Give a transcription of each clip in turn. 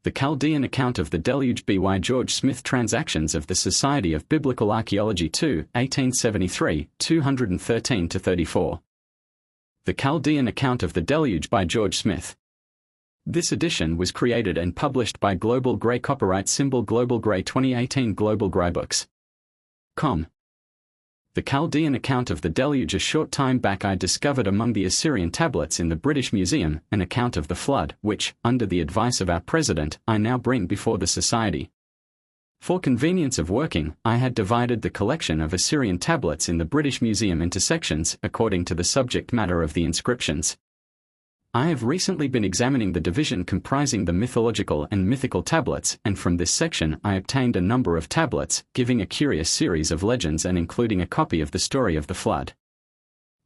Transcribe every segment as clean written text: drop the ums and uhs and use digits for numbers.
The Chaldean account of the Deluge by George Smith. Transactions of the Society of Biblical Archaeology 2, 1873, 213-34. The Chaldean account of the Deluge by George Smith. This edition was created and published by Global Grey, copyright symbol Global Grey 2018, Global Grey Books. The Chaldean account of the Deluge. A short time back I discovered among the Assyrian tablets in the British Museum an account of the flood, which, under the advice of our president, I now bring before the Society. For convenience of working, I had divided the collection of Assyrian tablets in the British Museum into sections according to the subject matter of the inscriptions. I have recently been examining the division comprising the mythological and mythical tablets, and from this section I obtained a number of tablets, giving a curious series of legends and including a copy of the story of the flood.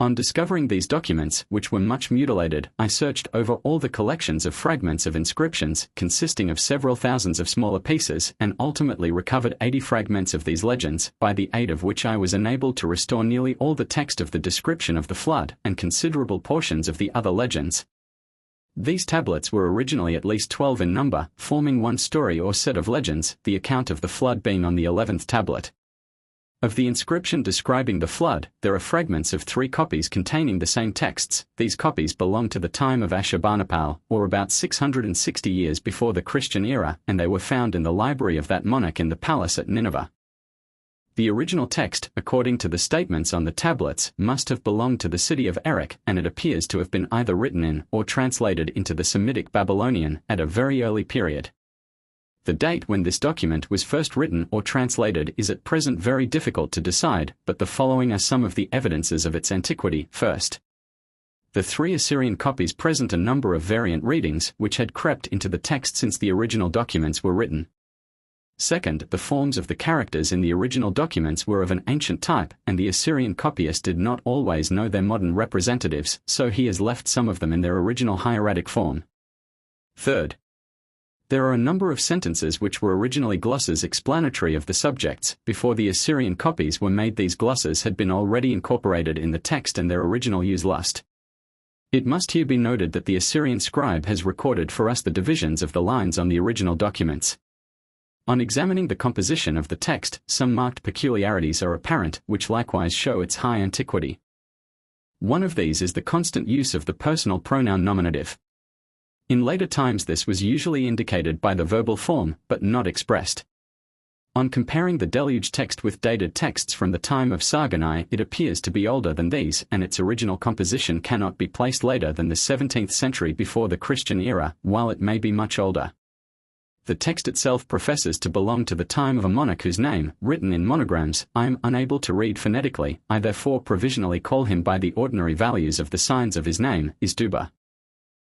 On discovering these documents, which were much mutilated, I searched over all the collections of fragments of inscriptions, consisting of several thousands of smaller pieces, and ultimately recovered 80 fragments of these legends, by the aid of which I was enabled to restore nearly all the text of the description of the flood, and considerable portions of the other legends. These tablets were originally at least 12 in number, forming one story or set of legends, the account of the flood being on the 11th tablet. Of the inscription describing the flood, there are fragments of 3 copies containing the same texts. These copies belong to the time of Ashurbanipal, or about 660 years before the Christian era, and they were found in the library of that monarch in the palace at Nineveh. The original text, according to the statements on the tablets, must have belonged to the city of Erech, and it appears to have been either written in or translated into the Semitic Babylonian at a very early period. The date when this document was first written or translated is at present very difficult to decide, but the following are some of the evidences of its antiquity. First, the 3 Assyrian copies present a number of variant readings which had crept into the text since the original documents were written. Second, the forms of the characters in the original documents were of an ancient type, and the Assyrian copyist did not always know their modern representatives, so he has left some of them in their original hieratic form. Third, there are a number of sentences which were originally glosses explanatory of the subjects. Before the Assyrian copies were made, these glosses had been already incorporated in the text and their original use lost. It must here be noted that the Assyrian scribe has recorded for us the divisions of the lines on the original documents. On examining the composition of the text, some marked peculiarities are apparent, which likewise show its high antiquity. One of these is the constant use of the personal pronoun nominative. In later times this was usually indicated by the verbal form, but not expressed. On comparing the Deluge text with dated texts from the time of Sargon, it appears to be older than these, and its original composition cannot be placed later than the 17th century before the Christian era, while it may be much older. The text itself professes to belong to the time of a monarch whose name, written in monograms, I am unable to read phonetically. I therefore provisionally call him by the ordinary values of the signs of his name, Izduba.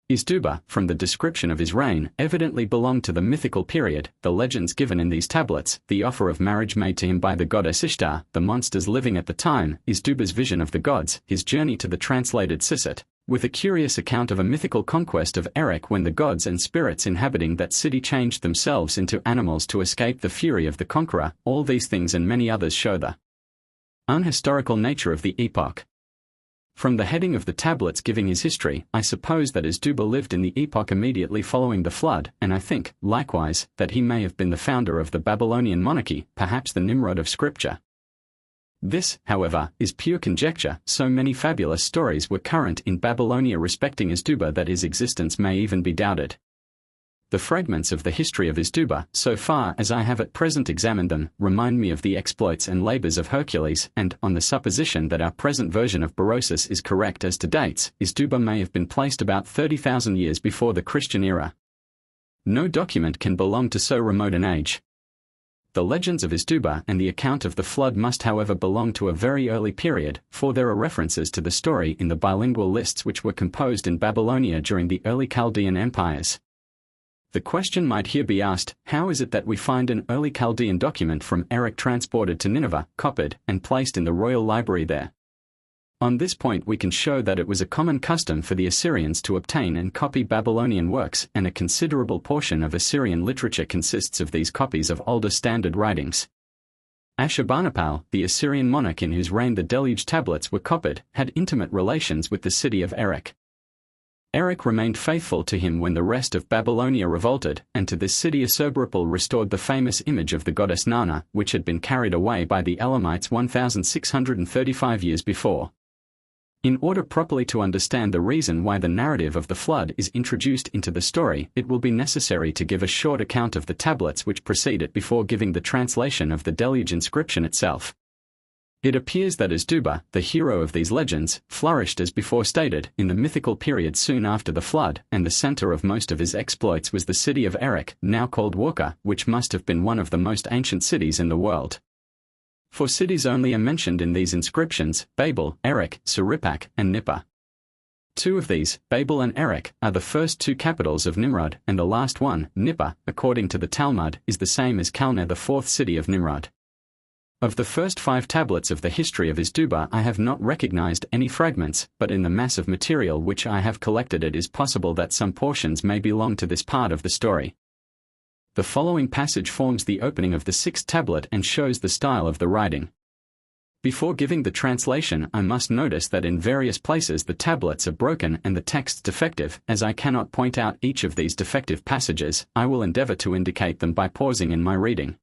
Izduba, from the description of his reign, evidently belonged to the mythical period. The legends given in these tablets, the offer of marriage made to him by the goddess Ishtar, the monsters living at the time, Izduba's vision of the gods, his journey to the translated Sisset, with a curious account of a mythical conquest of Erech when the gods and spirits inhabiting that city changed themselves into animals to escape the fury of the conqueror. All these things and many others show the unhistorical nature of the epoch. From the heading of the tablets giving his history, I suppose that Izduba lived in the epoch immediately following the flood, and I think, likewise, that he may have been the founder of the Babylonian monarchy, perhaps the Nimrod of Scripture. This, however, is pure conjecture. So many fabulous stories were current in Babylonia respecting Izduba that his existence may even be doubted. The fragments of the history of Izduba, so far as I have at present examined them, remind me of the exploits and labors of Hercules, and, on the supposition that our present version of Berosus is correct as to dates, Izduba may have been placed about 30,000 years before the Christian era. No document can belong to so remote an age. The legends of Izduba and the account of the flood must however belong to a very early period, for there are references to the story in the bilingual lists which were composed in Babylonia during the early Chaldean empires. The question might here be asked, how is it that we find an early Chaldean document from Erech transported to Nineveh, copied, and placed in the royal library there? On this point we can show that it was a common custom for the Assyrians to obtain and copy Babylonian works, and a considerable portion of Assyrian literature consists of these copies of older standard writings. Ashurbanipal, the Assyrian monarch in whose reign the Deluge tablets were copied, had intimate relations with the city of Erech. Erech remained faithful to him when the rest of Babylonia revolted, and to this city Asurbanipal restored the famous image of the goddess Nana, which had been carried away by the Elamites 1,635 years before. In order properly to understand the reason why the narrative of the flood is introduced into the story, it will be necessary to give a short account of the tablets which precede it before giving the translation of the Deluge inscription itself. It appears that Asduba, the hero of these legends, flourished as before stated in the mythical period soon after the flood, and the center of most of his exploits was the city of Erech, now called Warka, which must have been one of the most ancient cities in the world. For cities only are mentioned in these inscriptions: Babel, Erech, Suripak, and Nippur. Two of these, Babel and Erech, are the first two capitals of Nimrod, and the last one, Nippur, according to the Talmud, is the same as Calneh, the fourth city of Nimrod. Of the first 5 tablets of the history of Asduba I have not recognized any fragments, but in the mass of material which I have collected it is possible that some portions may belong to this part of the story. The following passage forms the opening of the 6th tablet and shows the style of the writing. Before giving the translation, I must notice that in various places the tablets are broken and the texts defective. As I cannot point out each of these defective passages, I will endeavor to indicate them by pausing in my reading.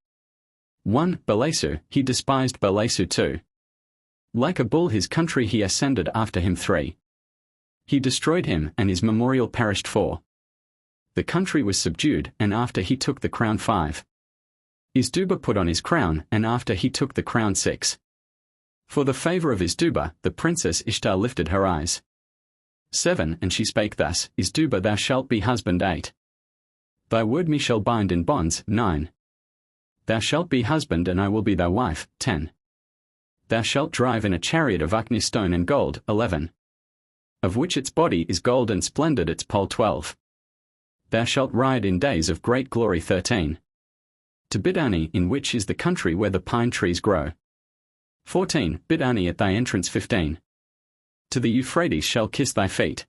1. Belesu, he despised Belesu. 2. Like a bull his country he ascended after him. 3. He destroyed him, and his memorial perished. 4. The country was subdued, and after he took the crown. 5. Asduba put on his crown, and after he took the crown. 6. For the favor of Asduba, the princess Ishtar lifted her eyes. 7. And she spake thus: Asduba, thou shalt be husband. 8. Thy word me shall bind in bonds. 9. Thou shalt be husband, and I will be thy wife. 10. Thou shalt drive in a chariot of Acne stone and gold. 11. Of which its body is gold and splendid its pole. 12. Thou shalt ride in days of great glory. 13. To Bidani, in which is the country where the pine trees grow. 14. Bidani at thy entrance. 15. To the Euphrates shall kiss thy feet.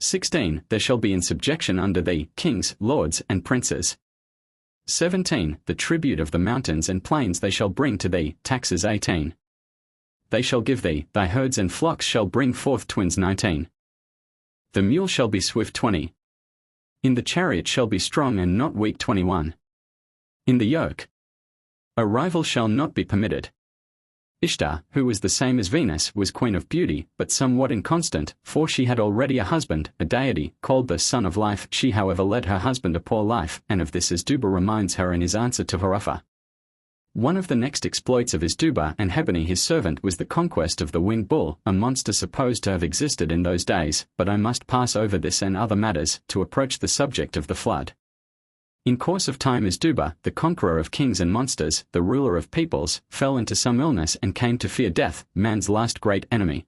16. There shall be in subjection under thee kings, lords, and princes. 17. The tribute of the mountains and plains they shall bring to thee, taxes. 18. They shall give thee, thy herds and flocks shall bring forth twins. 19. The mule shall be swift. 20. In the chariot shall be strong and not weak. 21. In the yoke a rival shall not be permitted. Ishtar, who was the same as Venus, was queen of beauty, but somewhat inconstant, for she had already a husband, a deity, called the Son of Life. She however led her husband a poor life, and of this Asduba reminds her in his answer to her offer. One of the next exploits of Asduba and Hebene his servant was the conquest of the winged bull, a monster supposed to have existed in those days, but I must pass over this and other matters, to approach the subject of the flood. In course of time Asduba, the conqueror of kings and monsters, the ruler of peoples, fell into some illness and came to fear death, man's last great enemy.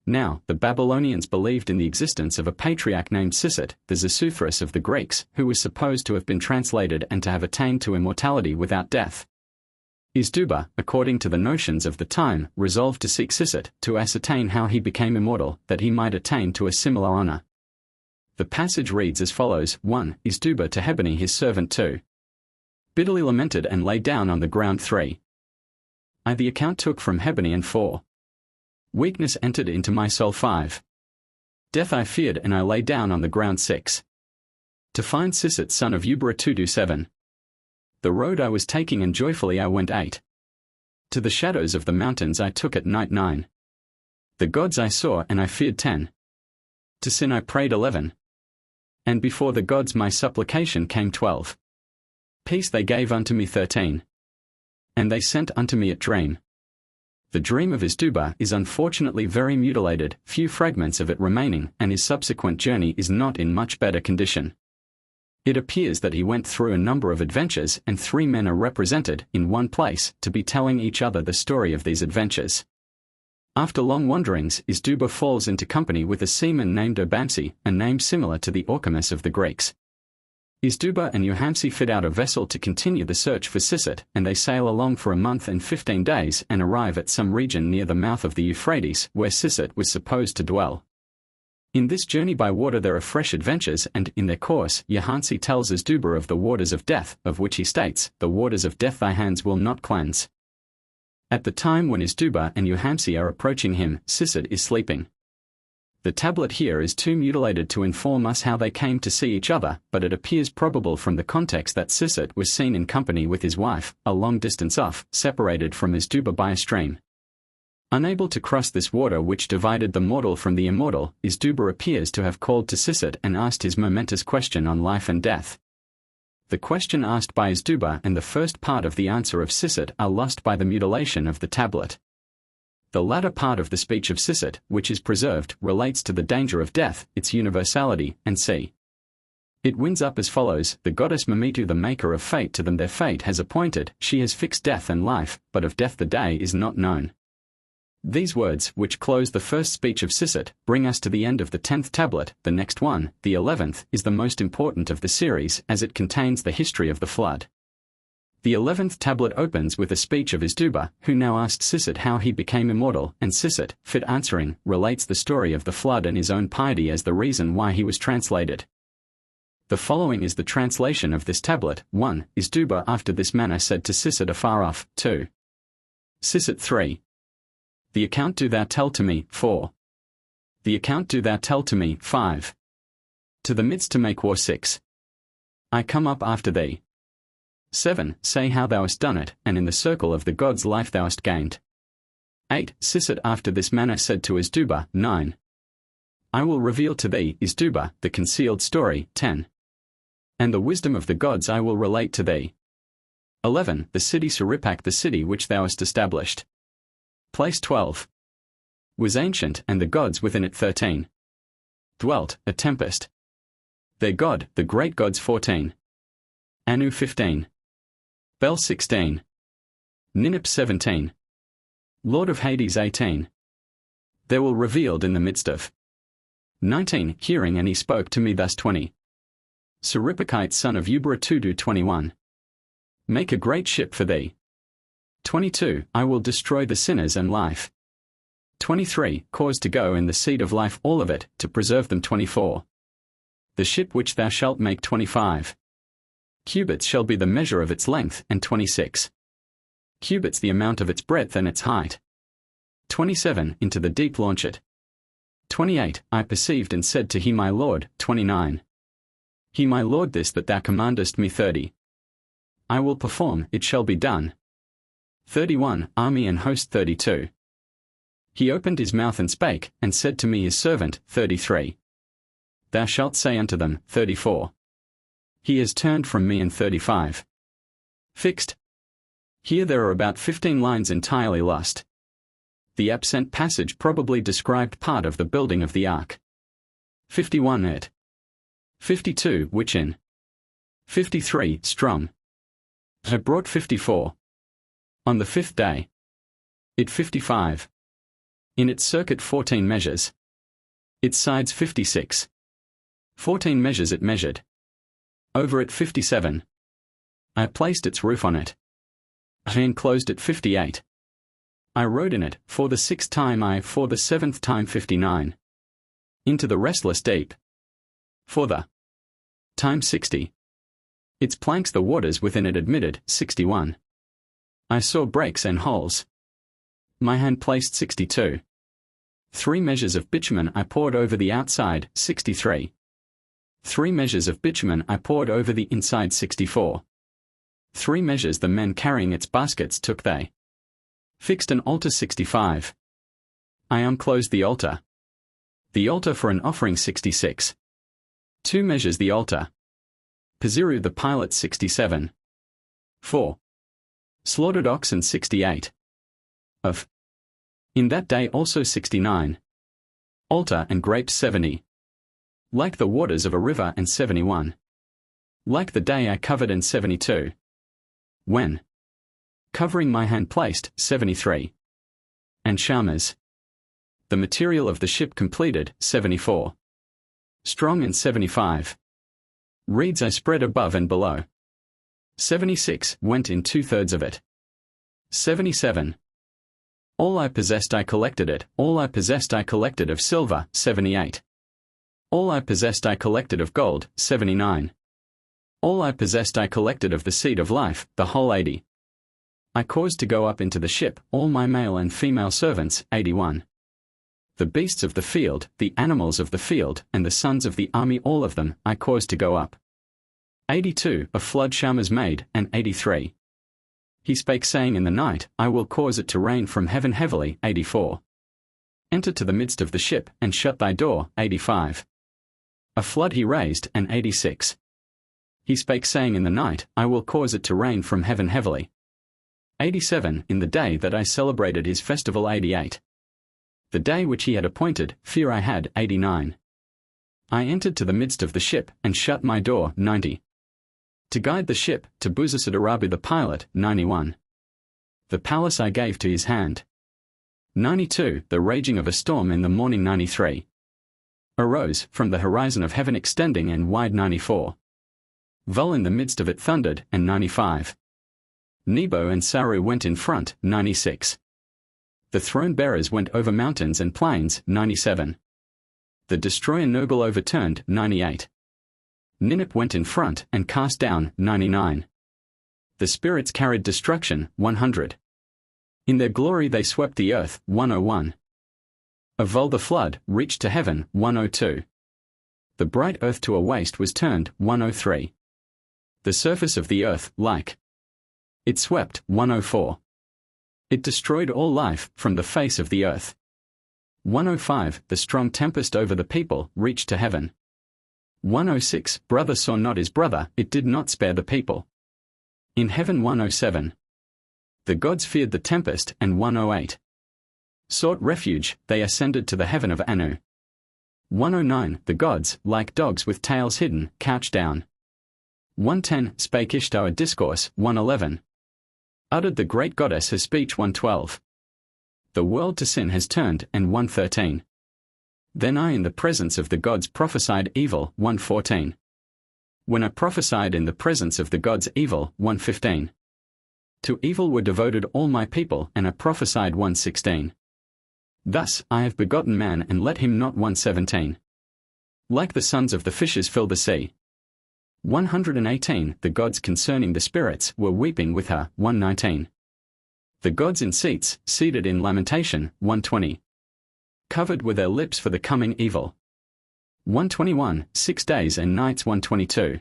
Now, the Babylonians believed in the existence of a patriarch named Siset, the Xisuthros of the Greeks, who was supposed to have been translated and to have attained to immortality without death. Asduba, according to the notions of the time, resolved to seek Siset, to ascertain how he became immortal, that he might attain to a similar honor. The passage reads as follows: 1. Asduba to Hebene his servant. 2. Bitterly lamented and lay down on the ground. 3. I the account took from Hebene. And 4. Weakness entered into my soul. 5. Death I feared and I lay down on the ground. 6. To find Siset son of Ubaratudu. 7. The road I was taking and joyfully I went. 8. To the shadows of the mountains I took at night. 9. The gods I saw and I feared. 10. To sin I prayed. 11. And before the gods my supplication came. 12. Peace they gave unto me. 13. And they sent unto me a dream. The dream of Asduba is unfortunately very mutilated, few fragments of it remaining, and his subsequent journey is not in much better condition. It appears that he went through a number of adventures, and 3 men are represented, in one place, to be telling each other the story of these adventures. After long wanderings, Asduba falls into company with a seaman named Obamsi, a name similar to the Orchamus of the Greeks. Asduba and Uhamsi fit out a vessel to continue the search for Siset, and they sail along for a month and 15 days and arrive at some region near the mouth of the Euphrates, where Siset was supposed to dwell. In this journey by water there are fresh adventures, and, in their course, Uhamsi tells Asduba of the waters of death, of which he states, "The waters of death thy hands will not cleanse." At the time when Asduba and Uhamsi are approaching him, Siset is sleeping. The tablet here is too mutilated to inform us how they came to see each other, but it appears probable from the context that Sisset was seen in company with his wife, a long distance off, separated from Isduba by a stream. Unable to cross this water which divided the mortal from the immortal, Isduba appears to have called to Sisset and asked his momentous question on life and death. The question asked by Isduba and the first part of the answer of Sisset are lost by the mutilation of the tablet. The latter part of the speech of Sisset, which is preserved, relates to the danger of death, its universality, and c. It winds up as follows: the goddess Mamitu, the maker of fate, to them their fate has appointed, she has fixed death and life, but of death the day is not known. These words, which close the first speech of Sisset, bring us to the end of the 10th tablet. The next one, the 11th, is the most important of the series, as it contains the history of the flood. The 11th tablet opens with a speech of Isduba, who now asked Sisset how he became immortal, and Sisset, fit answering, relates the story of the flood and his own piety as the reason why he was translated. The following is the translation of this tablet. 1. Isduba after this manner said to Sisset afar off. 2. Sisset 3. The account do thou tell to me. 4. The account do thou tell to me. 5. To the midst to make war. 6. I come up after thee. 7. Say how thou hast done it, and in the circle of the gods life thou hast gained. 8. Sisset after this manner said to Isduba. 9. I will reveal to thee, Isduba, the concealed story. 10. And the wisdom of the gods I will relate to thee. 11. The city Suripak, the city which thou hast established. Place 12. Was ancient, and the gods within it. 13. Dwelt, a tempest. Their god, the great gods. 14. Anu 15. Bel 16. Ninip 17. Lord of Hades 18. There were revealed in the midst of. 19. Hearing and he spoke to me thus. 20. Saripakite son of Ubera Tudu. 21. Make a great ship for thee. 22. I will destroy the sinners and life. 23. Cause to go in the seed of life all of it, to preserve them. 24. The ship which thou shalt make. 25. Cubits shall be the measure of its length, and 26. Cubits the amount of its breadth and its height. 27. Into the deep launch it. 28. I perceived and said to he my lord. 29. He my lord this that thou commandest me. 30. I will perform, it shall be done. 31. Army and host. 32. He opened his mouth and spake, and said to me his servant. 33. Thou shalt say unto them. 34. He has turned from me. And 35. Fixed. Here there are about 15 lines entirely lost. The absent passage probably described part of the building of the ark. 51 it. 52 which in. 53 strong. Had brought 54. On the 5th day. It 55. In its circuit 14 measures. Its sides 56. 14 measures it measured. Over it 57. I placed its roof on it. I enclosed it 58. I rode in it, for the 6th time I, for the 7th time 59. Into the restless deep. For the time 60. Its planks the waters within it admitted. 61. I saw breaks and holes. My hand placed 62. 3 measures of bitumen I poured over the outside. 63. 3 measures of bitumen I poured over the inside. 64. 3 measures the men carrying its baskets took they. Fixed an altar. 65. I unclosed the altar. The altar for an offering. 66. 2 measures the altar. Piziru the pilot. 67. 4. Slaughtered oxen. 68. Of. In that day also 69. Altar and grapes. 70. Like the waters of a river. And 71. Like the day I covered. And 72. When covering my hand placed. 73. And shamas. The material of the ship completed. 74. Strong. And 75. Reeds I spread above and below. 76. Went in 2/3 of it. 77. All I possessed I collected it, all I possessed I collected of silver. 78. All I possessed I collected of gold. 79. All I possessed I collected of the seed of life, the whole. 80. I caused to go up into the ship all my male and female servants. 81. The beasts of the field, the animals of the field, and the sons of the army, all of them, I caused to go up. 82. A flood Shammah's made, and 83. He spake saying in the night, I will cause it to rain from heaven heavily. 84. Enter to the midst of the ship, and shut thy door. 85. A flood he raised, and 86. He spake saying in the night, I will cause it to rain from heaven heavily. 87. In the day that I celebrated his festival. 88. The day which he had appointed, fear I had. 89. I entered to the midst of the ship, and shut my door. 90. To guide the ship, to Buzasad-Arabu the pilot. 91. The palace I gave to his hand. 92. The raging of a storm in the morning. 93. Arose, from the horizon of heaven extending and wide. 94. Vol in the midst of it thundered. And 95. Nebo and Saru went in front. 96. The throne-bearers went over mountains and plains. 97. The destroyer Nergal overturned. 98. Ninip went in front, and cast down. 99. The spirits carried destruction. 100. In their glory they swept the earth. 101. Of Vol the flood, reached to heaven. 102. The bright earth to a waste was turned. 103. The surface of the earth, like it swept. 104. It destroyed all life, from the face of the earth. 105. The strong tempest over the people, reached to heaven. 106. Brother saw not his brother, it did not spare the people. In heaven. 107. The gods feared the tempest. And 108. Sought refuge, they ascended to the heaven of Anu. 109. The gods, like dogs with tails hidden, couched down. 110. Spake Ishtar a discourse. 111. Uttered the great goddess her speech. 112. The world to sin has turned. And 113. Then I in the presence of the gods prophesied evil. 114. When I prophesied in the presence of the gods evil. 115. To evil were devoted all my people, and I prophesied. 116. Thus I have begotten man and let him not. 117. Like the sons of the fishes fill the sea. 118. The gods concerning the spirits were weeping with her. 119. The gods in seats, seated in lamentation. 120. Covered with their lips for the coming evil. 121. 6 days and nights. 122.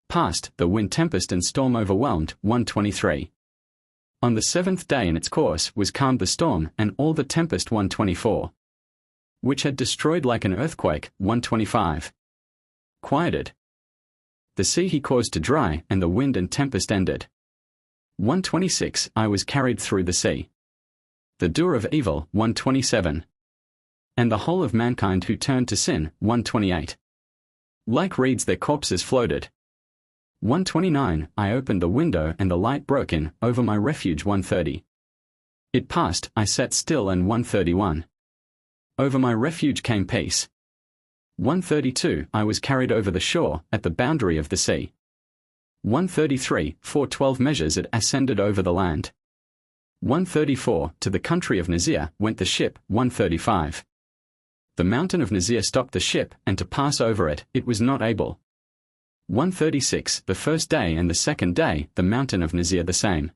Past, the wind tempest and storm overwhelmed. 123. On the 7th day in its course was calmed the storm and all the tempest. 124. Which had destroyed like an earthquake. 125. Quieted. The sea he caused to dry, and the wind and tempest ended. 126. I was carried through the sea. The doer of evil. 127. And the whole of mankind who turned to sin. 128. Like reeds their corpses floated. 129. I opened the window and the light broke in, over my refuge. 130. It passed, I sat still. And 131. Over my refuge came peace. 132. I was carried over the shore, at the boundary of the sea. 133. For 12 measures it ascended over the land. 134. To the country of Nazir went the ship. 135. The mountain of Nazir stopped the ship, and to pass over it, it was not able. 136. The first day and the second day, the mountain of Nazir the same.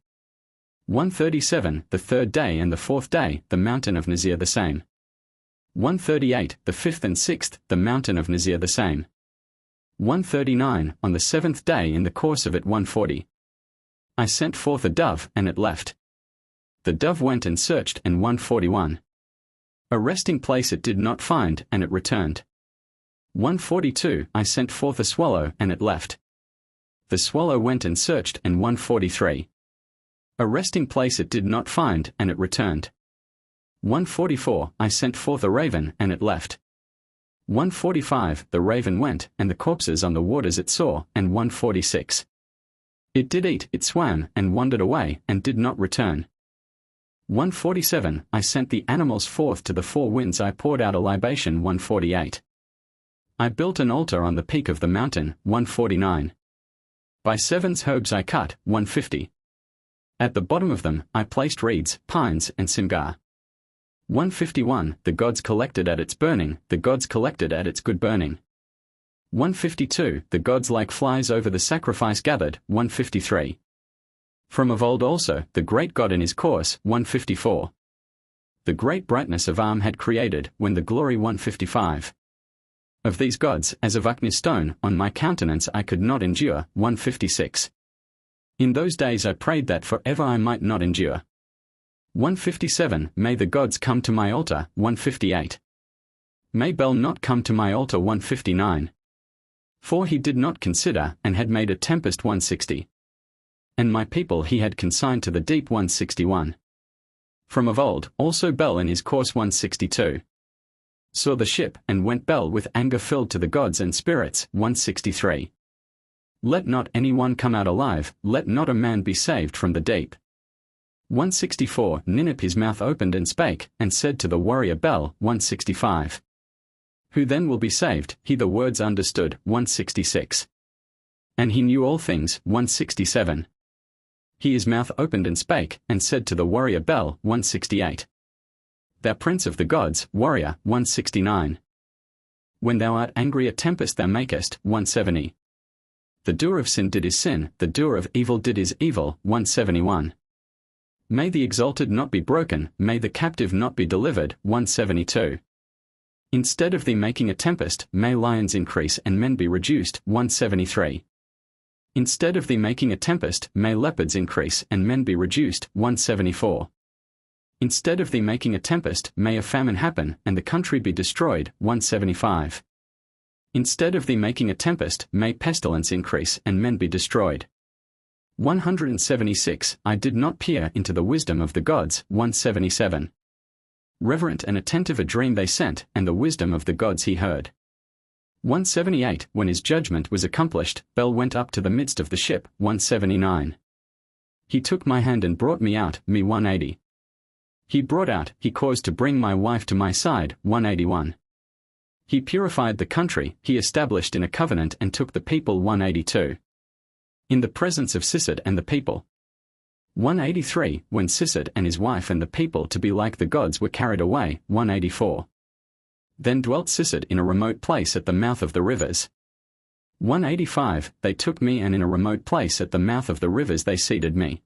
137. The third day and the fourth day, the mountain of Nazir the same. 138. The fifth and sixth, the mountain of Nazir the same. 139. On the 7th day in the course of it. 140. I sent forth a dove, and it left. The dove went and searched. And 141. A resting place it did not find, and it returned. 142. I sent forth a swallow, and it left. The swallow went and searched. And 143. A resting place it did not find, and it returned. 144. I sent forth a raven, and it left. 145. The raven went, and the corpses on the waters it saw. And 146. It did eat, it swam, and wandered away, and did not return. 147. I sent the animals forth to the four winds, I poured out a libation. 148. I built an altar on the peak of the mountain. 149. By sevens herbs I cut. 150. At the bottom of them I placed reeds, pines, and simgar. 151. The gods collected at its burning, the gods collected at its good burning. 152. The gods like flies over the sacrifice gathered. 153. From of old also, the great God in his course. 154. The great brightness of Arm had created, when the glory 155. Of these gods, as of Uknir stone, on my countenance I could not endure, 156. In those days I prayed that for ever I might not endure. 157. May the gods come to my altar, 158. May Bel not come to my altar, 159. For he did not consider, and had made a tempest, 160. And my people he had consigned to the deep, 161. From of old, also Bel in his course, 162. Saw the ship, and went Bel with anger filled to the gods and spirits, 163. Let not any one come out alive, let not a man be saved from the deep. 164. Ninip his mouth opened and spake, and said to the warrior Bel, 165. Who then will be saved? He the words understood, 166. And he knew all things, 167. He his mouth opened and spake, and said to the warrior Bel, 168. Thou prince of the gods, warrior, 169. When thou art angry a tempest thou makest, 170. The doer of sin did his sin, the doer of evil did his evil, 171. May the exalted not be broken, may the captive not be delivered, 172. Instead of thee making a tempest, may lions increase and men be reduced, 173. Instead of thee making a tempest, may leopards increase and men be reduced, 174. Instead of thee making a tempest, may a famine happen and the country be destroyed, 175. Instead of thee making a tempest, may pestilence increase and men be destroyed. 176. I did not peer into the wisdom of the gods, 177. Reverent and attentive a dream they sent, and the wisdom of the gods he heard. 178. When his judgment was accomplished, Bel went up to the midst of the ship, 179. He took my hand and brought me out, me 180. He brought out, he caused to bring my wife to my side, 181. He purified the country, he established in a covenant and took the people, 182. In the presence of Sisad and the people. 183. When Sisad and his wife and the people to be like the gods were carried away, 184. Then dwelt Sisad in a remote place at the mouth of the rivers. 185. They took me and in a remote place at the mouth of the rivers they seated me.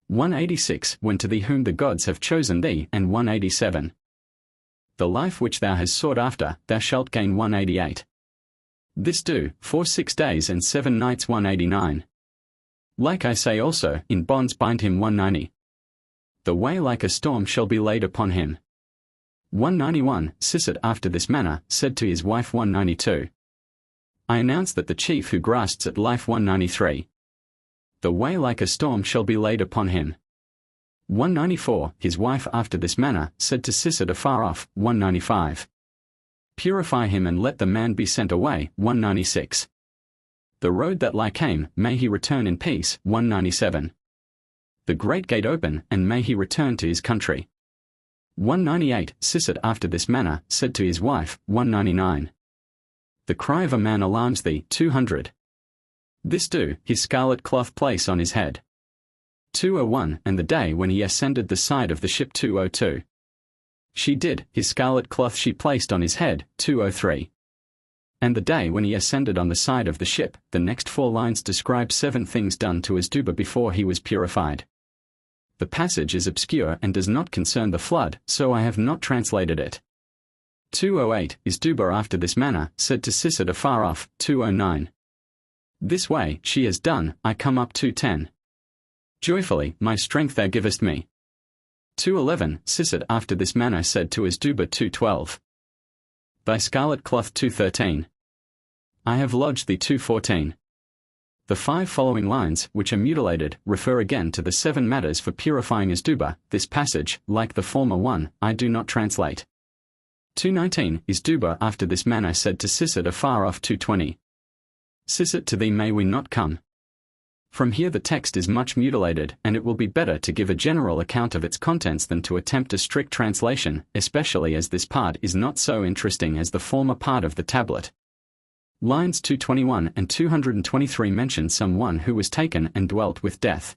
186. When to thee whom the gods have chosen thee, and 187. The life which thou hast sought after, thou shalt gain, 188. This do, for 6 days and 7 nights, 189. Like I say also, in bonds bind him, 190. The way like a storm shall be laid upon him. 191. Sisad after this manner said to his wife, 192. I announce that the chief who grasps at life, 193. The way like a storm shall be laid upon him. 194. His wife after this manner said to Sisad afar off, 195. Purify him and let the man be sent away, 196. The road that lie came, may he return in peace, 197. The great gate open, and may he return to his country. 198. Sisad after this manner said to his wife, 199. The cry of a man alarms thee, 200. This do, his scarlet cloth place on his head. 201. And the day when he ascended the side of the ship, 202. She did, his scarlet cloth she placed on his head, 203. And the day when he ascended on the side of the ship, the next 4 lines describe 7 things done to Azduba before he was purified. The passage is obscure and does not concern the flood, so I have not translated it. 208. Azduba after this manner said to Sisad afar off, 209. This way she has done, I come up, 210. Joyfully, my strength thou givest me. 211. Sisad after this manner said to Azduba, 212. Thy scarlet cloth, 213. I have lodged thee, 214. The 5 following lines, which are mutilated, refer again to the 7 matters for purifying Azduba. This passage, like the former one, I do not translate. 219. Azduba after this manner said to Sisad afar off, 220. Sisad, to thee may we not come. From here the text is much mutilated, and it will be better to give a general account of its contents than to attempt a strict translation, especially as this part is not so interesting as the former part of the tablet. Lines 221 and 223 mention someone who was taken and dwelt with death.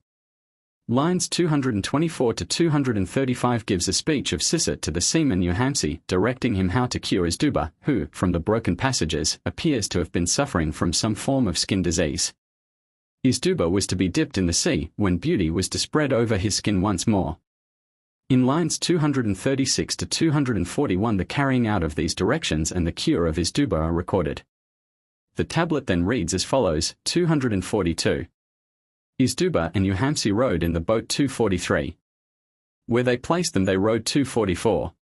Lines 224 to 235 gives a speech of Sisad to the seaman Yuhamsi, directing him how to cure Azduba, who, from the broken passages, appears to have been suffering from some form of skin disease. Azduba was to be dipped in the sea, when beauty was to spread over his skin once more. In lines 236 to 241 the carrying out of these directions and the cure of Isduba are recorded. The tablet then reads as follows, 242. Isduba and Yuhamsi rowed in the boat 243. Where they placed them they rowed 244.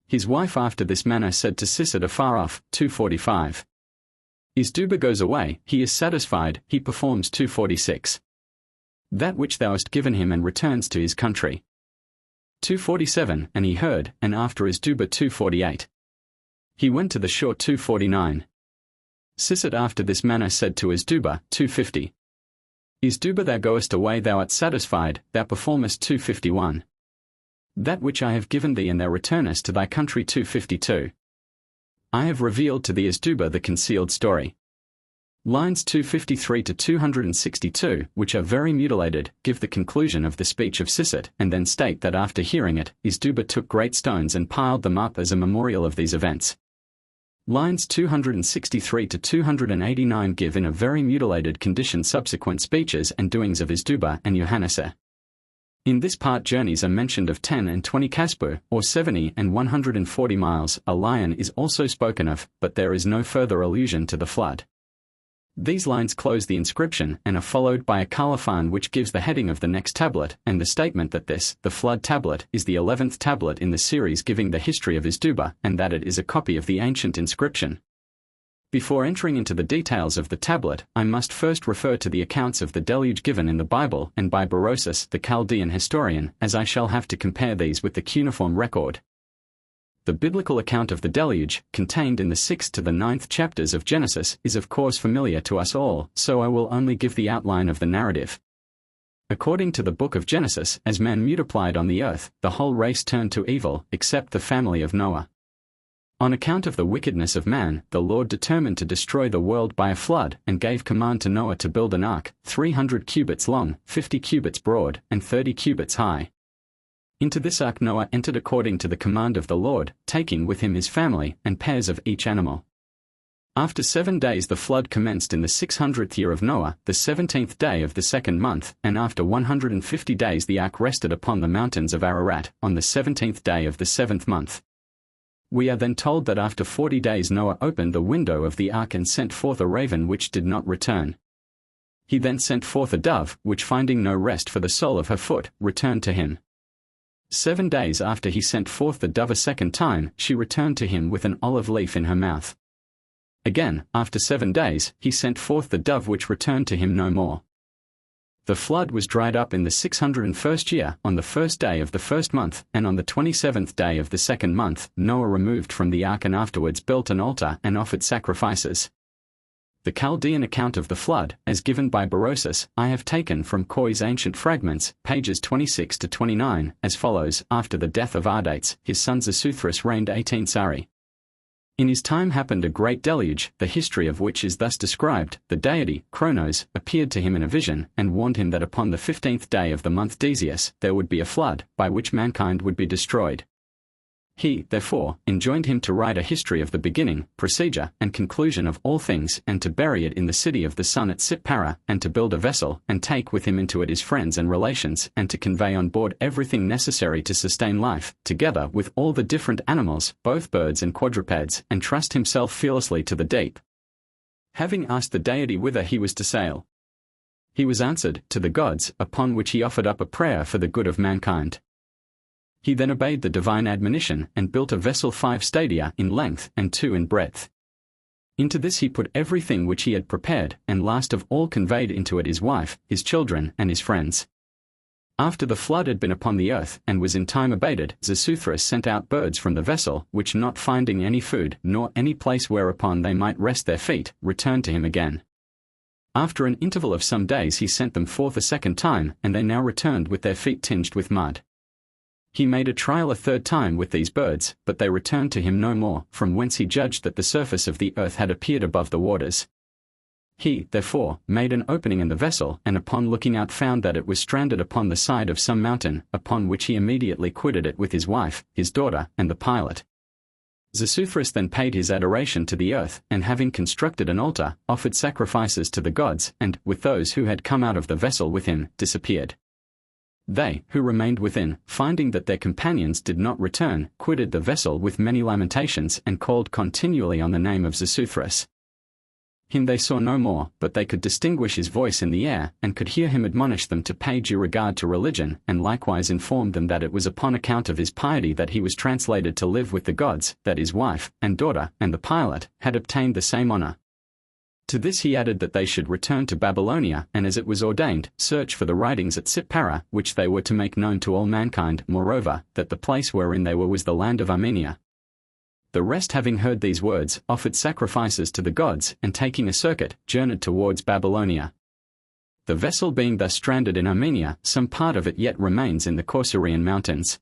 His wife after this manner said to Sisit afar off, 245. Isduba goes away, he is satisfied, he performs 246. That which thou hast given him and returns to his country. 247 And he heard, and after Isduba 248. He went to the shore 249. Sisit after this manner said to Isduba 250. Isduba thou goest away thou art satisfied, thou performest 251. That which I have given thee and thou returnest to thy country 252. I have revealed to thee Isduba the concealed story. Lines 253 to 262, which are very mutilated, give the conclusion of the speech of Sisit and then state that after hearing it, Isduba took great stones and piled them up as a memorial of these events. Lines 263 to 289 give in a very mutilated condition subsequent speeches and doings of Isduba and Yohanneseh. In this part journeys are mentioned of 10 and 20 kaspu, or 70 and 140 miles. A lion is also spoken of, but there is no further allusion to the flood. These lines close the inscription and are followed by a colophon which gives the heading of the next tablet and the statement that this, the flood tablet, is the 11th tablet in the series giving the history of Isduba and that it is a copy of the ancient inscription. Before entering into the details of the tablet, I must first refer to the accounts of the deluge given in the Bible and by Berosus, the Chaldean historian, as I shall have to compare these with the cuneiform record. The biblical account of the deluge, contained in the 6th to the 9th chapters of Genesis, is of course familiar to us all, so I will only give the outline of the narrative. According to the book of Genesis, as man multiplied on the earth, the whole race turned to evil, except the family of Noah. On account of the wickedness of man, the Lord determined to destroy the world by a flood, and gave command to Noah to build an ark, 300 cubits long, 50 cubits broad, and 30 cubits high. Into this ark Noah entered according to the command of the Lord, taking with him his family, and pairs of each animal. After 7 days the flood commenced in the 600th year of Noah, the 17th day of the 2nd month, and after 150 days the ark rested upon the mountains of Ararat, on the 17th day of the 7th month. We are then told that after 40 days Noah opened the window of the ark and sent forth a raven which did not return. He then sent forth a dove, which finding no rest for the sole of her foot, returned to him. 7 days after he sent forth the dove a second time, she returned to him with an olive leaf in her mouth. Again, after 7 days, he sent forth the dove which returned to him no more. The flood was dried up in the 601st year, on the 1st day of the 1st month, and on the 27th day of the 2nd month, Noah removed from the ark and afterwards built an altar and offered sacrifices. The Chaldean account of the flood, as given by Berosus, I have taken from Koi's Ancient Fragments, pages 26 to 29, as follows: After the death of Ardates, his son Zethus reigned 18 Sari. In his time happened a great deluge, the history of which is thus described. The deity, Kronos, appeared to him in a vision, and warned him that upon the 15th day of the month Decius there would be a flood, by which mankind would be destroyed. He, therefore, enjoined him to write a history of the beginning, procedure, and conclusion of all things, and to bury it in the city of the sun at Sippara, and to build a vessel, and take with him into it his friends and relations, and to convey on board everything necessary to sustain life, together with all the different animals, both birds and quadrupeds, and trust himself fearlessly to the deep. Having asked the deity whither he was to sail, he was answered, to the gods, upon which he offered up a prayer for the good of mankind. He then obeyed the divine admonition, and built a vessel 5 stadia in length and 2 in breadth. Into this he put everything which he had prepared, and last of all conveyed into it his wife, his children, and his friends. After the flood had been upon the earth, and was in time abated, Zethus sent out birds from the vessel, which not finding any food, nor any place whereupon they might rest their feet, returned to him again. After an interval of some days he sent them forth a second time, and they now returned with their feet tinged with mud. He made a trial a third time with these birds, but they returned to him no more, from whence he judged that the surface of the earth had appeared above the waters. He, therefore, made an opening in the vessel, and upon looking out found that it was stranded upon the side of some mountain, upon which he immediately quitted it with his wife, his daughter, and the pilot. Zethus then paid his adoration to the earth, and having constructed an altar, offered sacrifices to the gods, and, with those who had come out of the vessel with him, disappeared. They, who remained within, finding that their companions did not return, quitted the vessel with many lamentations and called continually on the name of Xisuthros. Him they saw no more, but they could distinguish his voice in the air, and could hear him admonish them to pay due regard to religion, and likewise informed them that it was upon account of his piety that he was translated to live with the gods, that his wife, and daughter, and the pilot, had obtained the same honor. To this he added that they should return to Babylonia, and as it was ordained, search for the writings at Sippara, which they were to make known to all mankind, moreover, that the place wherein they were was the land of Armenia. The rest, having heard these words, offered sacrifices to the gods, and taking a circuit, journeyed towards Babylonia. The vessel being thus stranded in Armenia, some part of it yet remains in the Corcyraean mountains.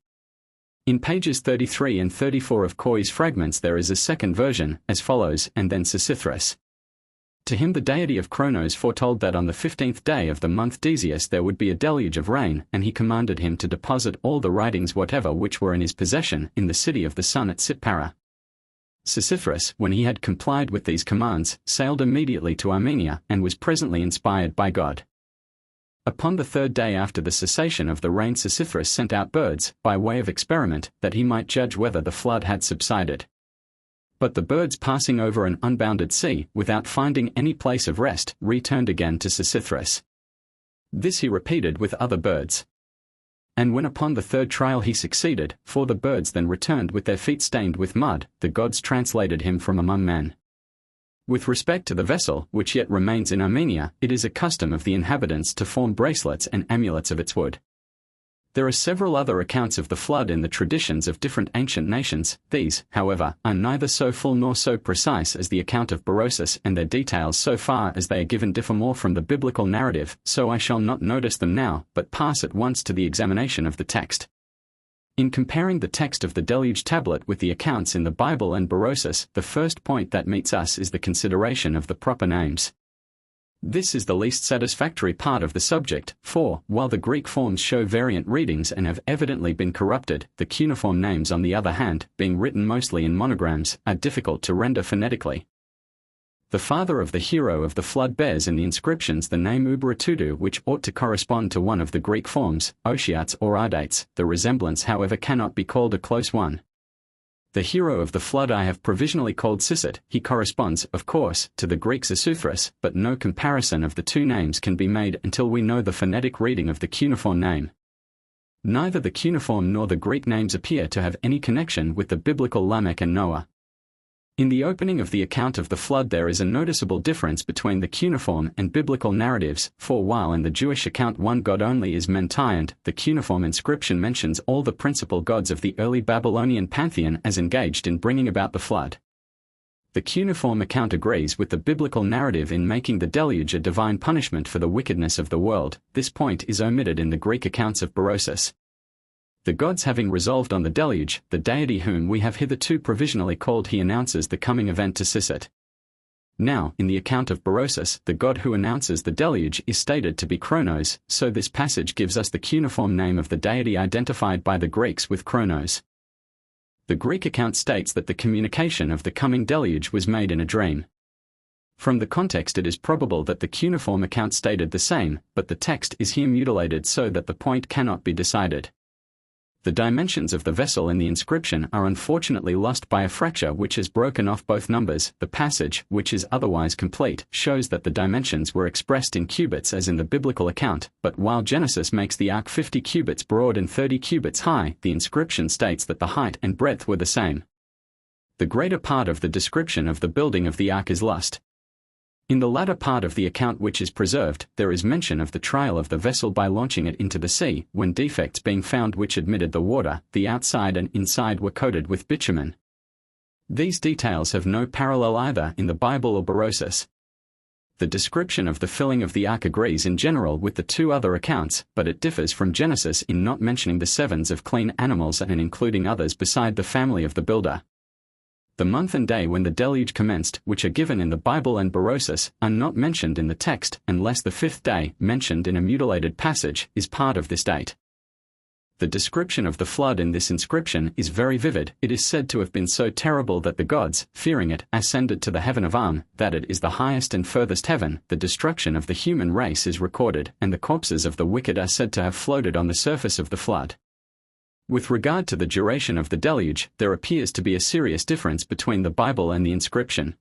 In pages 33 and 34 of Koi's fragments there is a second version, as follows, and then Xisuthros. To him the deity of Kronos foretold that on the 15th day of the month Decius there would be a deluge of rain, and he commanded him to deposit all the writings whatever which were in his possession in the city of the sun at Sippara. Xisuthros, when he had complied with these commands, sailed immediately to Armenia, and was presently inspired by God. Upon the third day after the cessation of the rain Xisuthros sent out birds, by way of experiment, that he might judge whether the flood had subsided. But the birds passing over an unbounded sea, without finding any place of rest, returned again to Xisuthros. This he repeated with other birds. And when upon the third trial he succeeded, for the birds then returned with their feet stained with mud, the gods translated him from among men. With respect to the vessel, which yet remains in Armenia, it is a custom of the inhabitants to form bracelets and amulets of its wood. There are several other accounts of the flood in the traditions of different ancient nations. These, however, are neither so full nor so precise as the account of Berosus, and their details so far as they are given differ more from the biblical narrative, so I shall not notice them now, but pass at once to the examination of the text. In comparing the text of the Deluge tablet with the accounts in the Bible and Berosus, the first point that meets us is the consideration of the proper names. This is the least satisfactory part of the subject, for, while the Greek forms show variant readings and have evidently been corrupted, the cuneiform names on the other hand, being written mostly in monograms, are difficult to render phonetically. The father of the hero of the flood bears in the inscriptions the name Ubaratudu, which ought to correspond to one of the Greek forms, Otiates or Ardates. The resemblance however cannot be called a close one. The hero of the flood I have provisionally called Sisit. He corresponds, of course, to the Greek Xisuthros, but no comparison of the two names can be made until we know the phonetic reading of the cuneiform name. Neither the cuneiform nor the Greek names appear to have any connection with the biblical Lamech and Noah. In the opening of the account of the flood there is a noticeable difference between the cuneiform and biblical narratives, for while in the Jewish account one god only is mentioned, the cuneiform inscription mentions all the principal gods of the early Babylonian pantheon as engaged in bringing about the flood. The cuneiform account agrees with the biblical narrative in making the deluge a divine punishment for the wickedness of the world. This point is omitted in the Greek accounts of Berosus. The gods having resolved on the deluge, the deity whom we have hitherto provisionally called he announces the coming event to Sisit. Now, in the account of Berosus, the god who announces the deluge is stated to be Kronos, so this passage gives us the cuneiform name of the deity identified by the Greeks with Kronos. The Greek account states that the communication of the coming deluge was made in a dream. From the context it is probable that the cuneiform account stated the same, but the text is here mutilated so that the point cannot be decided. The dimensions of the vessel in the inscription are unfortunately lost by a fracture which has broken off both numbers. The passage, which is otherwise complete, shows that the dimensions were expressed in cubits as in the biblical account, but while Genesis makes the ark 50 cubits broad and 30 cubits high, the inscription states that the height and breadth were the same. The greater part of the description of the building of the ark is lost. In the latter part of the account which is preserved, there is mention of the trial of the vessel by launching it into the sea, when defects being found which admitted the water, the outside and inside were coated with bitumen. These details have no parallel either in the Bible or Berosus. The description of the filling of the ark agrees in general with the two other accounts, but it differs from Genesis in not mentioning the sevens of clean animals and including others beside the family of the builder. The month and day when the deluge commenced, which are given in the Bible and Berosus, are not mentioned in the text, unless the fifth day, mentioned in a mutilated passage, is part of this date. The description of the flood in this inscription is very vivid. It is said to have been so terrible that the gods, fearing it, ascended to the heaven of Am, that it is the highest and furthest heaven. The destruction of the human race is recorded, and the corpses of the wicked are said to have floated on the surface of the flood. With regard to the duration of the deluge, there appears to be a serious difference between the Bible and the inscription.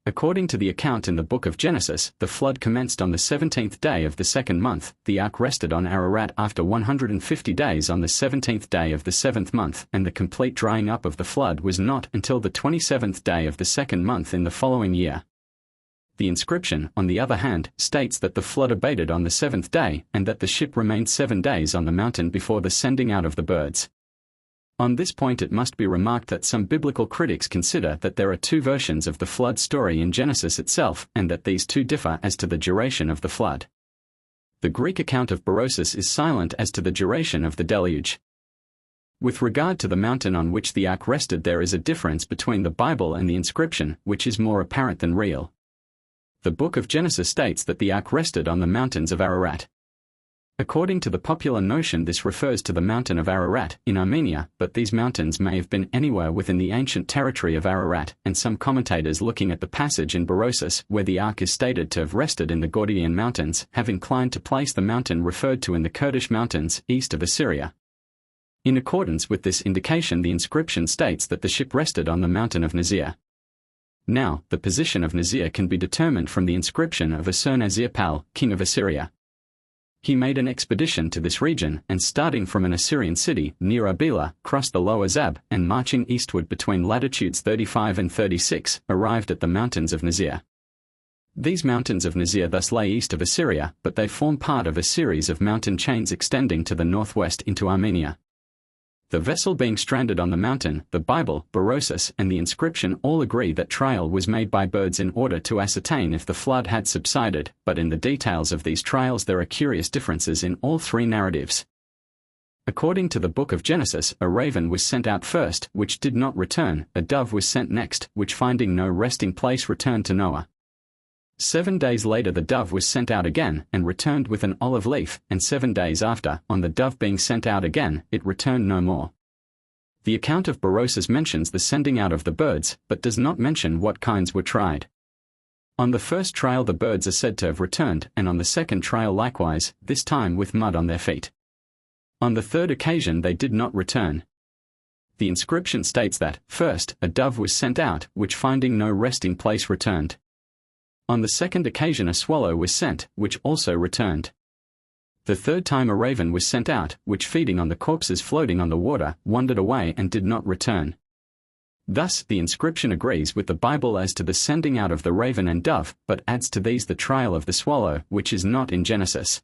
According to the account in the book of Genesis, the flood commenced on the 17th day of the second month. The ark rested on Ararat after 150 days on the 17th day of the seventh month, and the complete drying up of the flood was not until the 27th day of the second month in the following year. The inscription, on the other hand, states that the flood abated on the seventh day, and that the ship remained 7 days on the mountain before the sending out of the birds. On this point it must be remarked that some biblical critics consider that there are two versions of the flood story in Genesis itself, and that these two differ as to the duration of the flood. The Greek account of Berosus is silent as to the duration of the deluge. With regard to the mountain on which the ark rested, there is a difference between the Bible and the inscription, which is more apparent than real. The book of Genesis states that the ark rested on the mountains of Ararat. According to the popular notion, this refers to the mountain of Ararat in Armenia, but these mountains may have been anywhere within the ancient territory of Ararat, and some commentators looking at the passage in Berosus where the ark is stated to have rested in the Chaldean mountains have inclined to place the mountain referred to in the Kurdish mountains, east of Assyria. In accordance with this indication, the inscription states that the ship rested on the mountain of Nazir. Now, the position of Nazir can be determined from the inscription of Assur-nazir-pal, king of Assyria. He made an expedition to this region, and starting from an Assyrian city near Arbela, crossed the lower Zab, and marching eastward between latitudes 35 and 36, arrived at the mountains of Nazir. These mountains of Nazir thus lay east of Assyria, but they form part of a series of mountain chains extending to the northwest into Armenia. The vessel being stranded on the mountain, the Bible, Berosus, and the inscription all agree that trial was made by birds in order to ascertain if the flood had subsided, but in the details of these trials there are curious differences in all three narratives. According to the book of Genesis, a raven was sent out first, which did not return. A dove was sent next, which finding no resting place returned to Noah. 7 days later the dove was sent out again, and returned with an olive leaf, and 7 days after, on the dove being sent out again, it returned no more. The account of Berosus mentions the sending out of the birds, but does not mention what kinds were tried. On the first trial the birds are said to have returned, and on the second trial likewise, this time with mud on their feet. On the third occasion they did not return. The inscription states that, first, a dove was sent out, which finding no resting place returned. On the second occasion a swallow was sent, which also returned. The third time a raven was sent out, which feeding on the corpses floating on the water, wandered away and did not return. Thus, the inscription agrees with the Bible as to the sending out of the raven and dove, but adds to these the trial of the swallow, which is not in Genesis.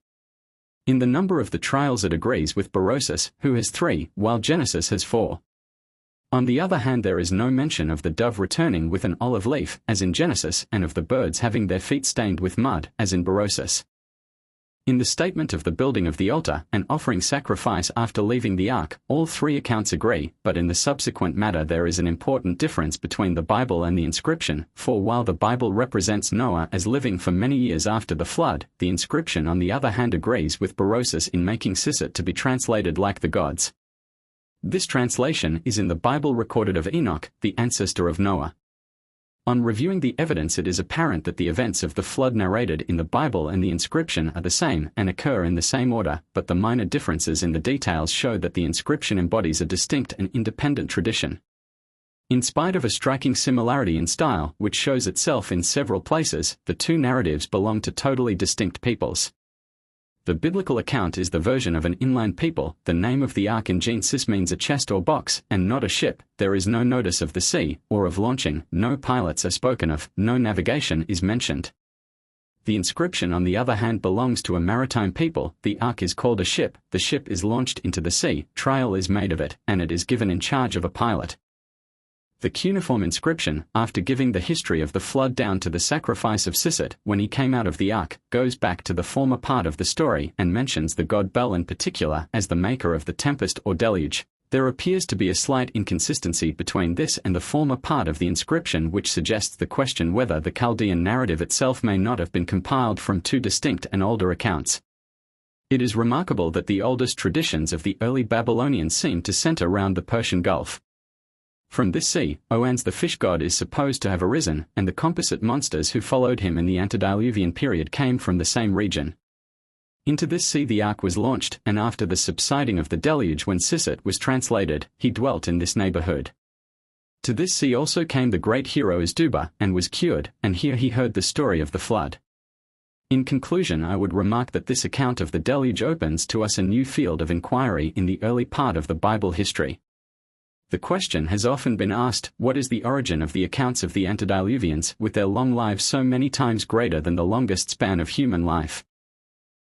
In the number of the trials it agrees with Berosus, who has 3, while Genesis has 4. On the other hand, there is no mention of the dove returning with an olive leaf, as in Genesis, and of the birds having their feet stained with mud, as in Berosus. In the statement of the building of the altar, and offering sacrifice after leaving the ark, all 3 accounts agree, but in the subsequent matter there is an important difference between the Bible and the inscription, for while the Bible represents Noah as living for many years after the flood, the inscription on the other hand agrees with Berosus in making Sisset to be translated like the gods. This translation is in the Bible recorded of Enoch, the ancestor of Noah. On reviewing the evidence it is apparent that the events of the flood narrated in the Bible and the inscription are the same and occur in the same order, but the minor differences in the details show that the inscription embodies a distinct and independent tradition. In spite of a striking similarity in style, which shows itself in several places, the two narratives belong to totally distinct peoples. The biblical account is the version of an inland people. The name of the ark in Genesis means a chest or box, and not a ship. There is no notice of the sea, or of launching, no pilots are spoken of, no navigation is mentioned. The inscription on the other hand belongs to a maritime people. The ark is called a ship, the ship is launched into the sea, trial is made of it, and it is given in charge of a pilot. The cuneiform inscription, after giving the history of the flood down to the sacrifice of Sisset when he came out of the ark, goes back to the former part of the story and mentions the god Bel in particular as the maker of the tempest or deluge. There appears to be a slight inconsistency between this and the former part of the inscription, which suggests the question whether the Chaldean narrative itself may not have been compiled from 2 distinct and older accounts. It is remarkable that the oldest traditions of the early Babylonians seem to center around the Persian Gulf. From this sea, Oannes the fish god is supposed to have arisen, and the composite monsters who followed him in the antediluvian period came from the same region. Into this sea the ark was launched, and after the subsiding of the deluge when Sisat was translated, he dwelt in this neighborhood. To this sea also came the great hero Asduba, and was cured, and here he heard the story of the flood. In conclusion, I would remark that this account of the deluge opens to us a new field of inquiry in the early part of the Bible history. The question has often been asked, what is the origin of the accounts of the antediluvians, with their long lives so many times greater than the longest span of human life?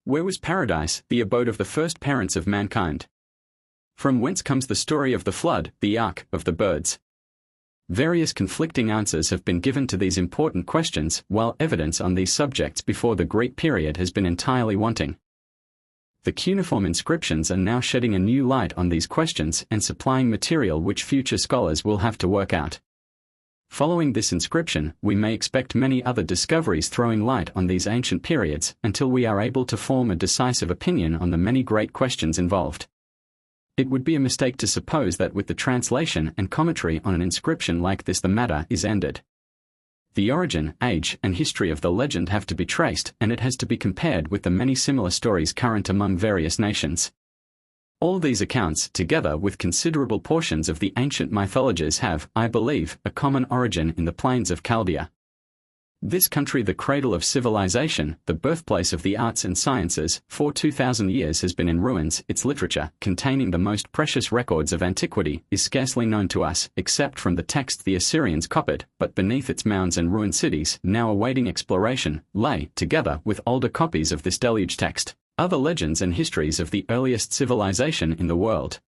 Where was paradise, the abode of the first parents of mankind? From whence comes the story of the flood, the ark, of the birds? Various conflicting answers have been given to these important questions, while evidence on these subjects before the Great Period has been entirely wanting. The cuneiform inscriptions are now shedding a new light on these questions and supplying material which future scholars will have to work out. Following this inscription, we may expect many other discoveries throwing light on these ancient periods until we are able to form a decisive opinion on the many great questions involved. It would be a mistake to suppose that with the translation and commentary on an inscription like this the matter is ended. The origin, age, and history of the legend have to be traced, and it has to be compared with the many similar stories current among various nations. All these accounts, together with considerable portions of the ancient mythologies, have, I believe, a common origin in the plains of Chaldea. This country, the cradle of civilization, the birthplace of the arts and sciences, for 2,000 years has been in ruins. Its literature, containing the most precious records of antiquity, is scarcely known to us, except from the text the Assyrians copied, but beneath its mounds and ruined cities, now awaiting exploration, lay, together with older copies of this deluge text, other legends and histories of the earliest civilization in the world.